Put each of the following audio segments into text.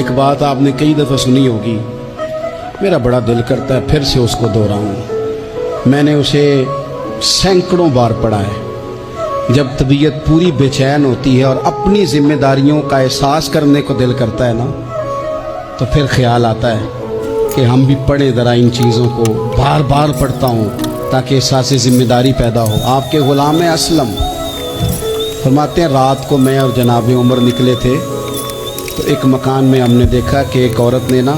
ایک بات آپ نے کئی دفعہ سنی ہوگی، میرا بڑا دل کرتا ہے پھر سے اس کو دہراؤں۔ میں نے اسے سینکڑوں بار پڑھا ہے۔ جب طبیعت پوری بے چین ہوتی ہے اور اپنی ذمہ داریوں کا احساس کرنے کو دل کرتا ہے نا، تو پھر خیال آتا ہے کہ ہم بھی پڑھیں ذرا ان چیزوں کو۔ بار بار پڑھتا ہوں تاکہ احساس ذمہ داری پیدا ہو۔ آپ کے غلام اسلم فرماتے ہیں رات کو میں اور جناب عمر نکلے تھے تو ایک مکان میں ہم نے دیکھا کہ ایک عورت نے نا،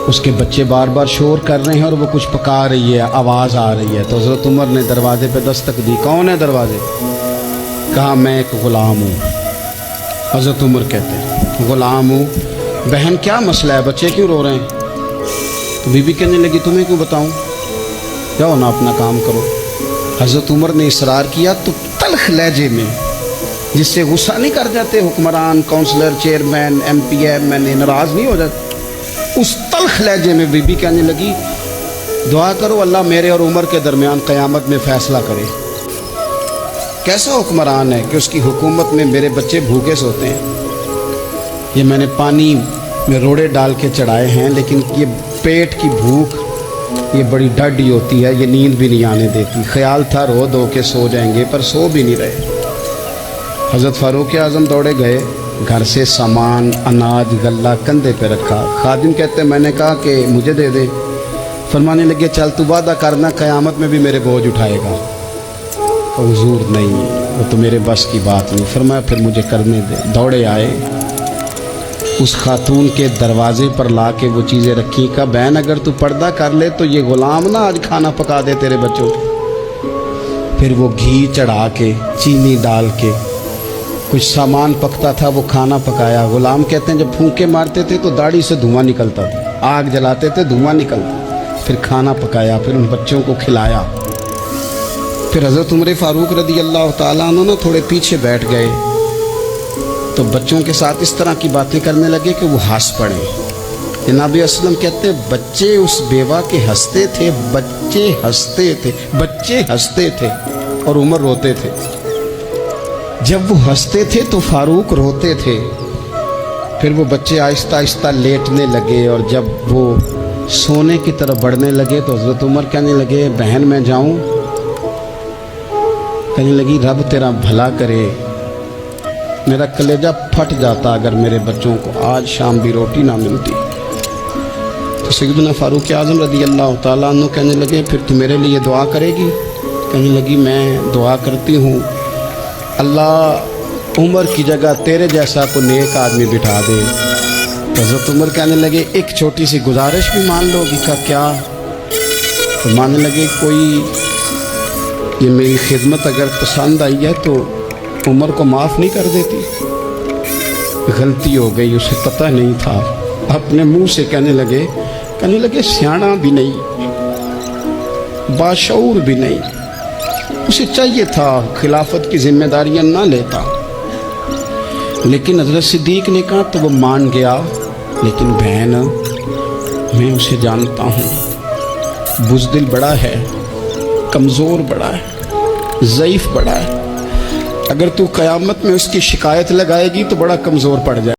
اس کے بچے بار بار شور کر رہے ہیں اور وہ کچھ پکا رہی ہے، آواز آ رہی ہے۔ تو حضرت عمر نے دروازے پہ دستک دی، کون ہے دروازے؟ کہا میں ایک غلام ہوں۔ حضرت عمر کہتے ہیں غلام ہوں، بہن کیا مسئلہ ہے، بچے کیوں رو رہے ہیں؟ تو بی بی کہنے لگی تمہیں کیوں بتاؤں، جاؤ نا اپنا کام کرو۔ حضرت عمر نے اصرار کیا تو تلخ لہجے میں، جس سے غصہ نہیں کر جاتے حکمران، councillor, chairman, M P M N A, ناراض نہیں ہو جاتے، اس تلخ لہجے میں بی بی کہنے لگی دعا کرو اللہ میرے اور عمر کے درمیان قیامت میں فیصلہ کرے۔ کیسا حکمران ہے کہ اس کی حکومت میں میرے بچے بھوکے سوتے ہیں؟ یہ میں نے پانی میں روڑے ڈال کے چڑھائے ہیں، لیکن یہ پیٹ کی بھوک یہ بڑی ڈاڈی ہوتی ہے، یہ نیند بھی نہیں آنے دیتی۔ خیال تھا رو دو کے سو جائیں گے، پر سو بھی نہیں رہے۔ حضرت فاروق اعظم دوڑے گئے، گھر سے سامان، اناج، غلہ کندھے پہ رکھا۔ خادم کہتے ہیں میں نے کہا کہ مجھے دے دے۔ فرمانے لگے چل تو وعدہ کرنا قیامت میں بھی میرے بوجھ اٹھائے گا۔ حضور نہیں، وہ تو میرے بس کی بات نہیں۔ فرمایا پھر مجھے کرنے دے۔ دوڑے آئے، اس خاتون کے دروازے پر لا کے وہ چیزیں رکھی۔ کہا بہن اگر تو پردہ کر لے تو یہ غلام نہ آج کھانا پکا دے تیرے بچوں۔ پھر وہ گھی چڑھا کے، چینی ڈال کے، کچھ سامان پکتا تھا وہ کھانا پکایا۔ غلام کہتے ہیں جب پھونکے مارتے تھے تو داڑھی سے دھواں نکلتا تھا، آگ جلاتے تھے دھواں نکلتا، پھر کھانا پکایا، پھر ان بچوں کو کھلایا۔ پھر حضرت عمر فاروق رضی اللہ تعالیٰ عنہ تھوڑے پیچھے بیٹھ گئے تو بچوں کے ساتھ اس طرح کی باتیں کرنے لگے کہ وہ ہنس پڑے۔ جناب اسلم کہتے ہیں بچے اس بیوہ کے ہنستے تھے، بچے ہنستے تھے اور عمر روتے تھے۔ جب وہ ہنستے تھے تو فاروق روتے تھے۔ پھر وہ بچے آہستہ آہستہ لیٹنے لگے، اور جب وہ سونے کی طرف بڑھنے لگے تو حضرت عمر کہنے لگے بہن میں جاؤں؟ کہنے لگی رب تیرا بھلا کرے، میرا کلیجہ پھٹ جاتا اگر میرے بچوں کو آج شام بھی روٹی نہ ملتی۔ تو سیدنا فاروق اعظم رضی اللہ تعالیٰ عنہ کہنے لگے پھر تو میرے لیے دعا کرے گی؟ کہنے لگی میں دعا کرتی ہوں اللہ عمر کی جگہ تیرے جیسا کو نیک آدمی بٹھا دے۔ حضرت عمر کہنے لگے ایک چھوٹی سی گزارش بھی مان لو گی؟ کیا؟ تو ماننے لگے کوئی یہ میری خدمت اگر پسند آئی ہے تو عمر کو معاف نہیں کر دیتی؟ غلطی ہو گئی، اسے پتہ نہیں تھا۔ اپنے منہ سے کہنے لگے سیاںا بھی نہیں، باشعور بھی نہیں، اسے چاہیے تھا خلافت کی ذمہ داریاں نہ لیتا۔ لیکن حضرت صدیق نے کہا تو وہ مان گیا، لیکن بہن میں اسے جانتا ہوں، بزدل بڑا ہے، کمزور بڑا ہے، ضعیف بڑا ہے، اگر تو قیامت میں اس کی شکایت لگائے گی تو بڑا کمزور پڑ جائے۔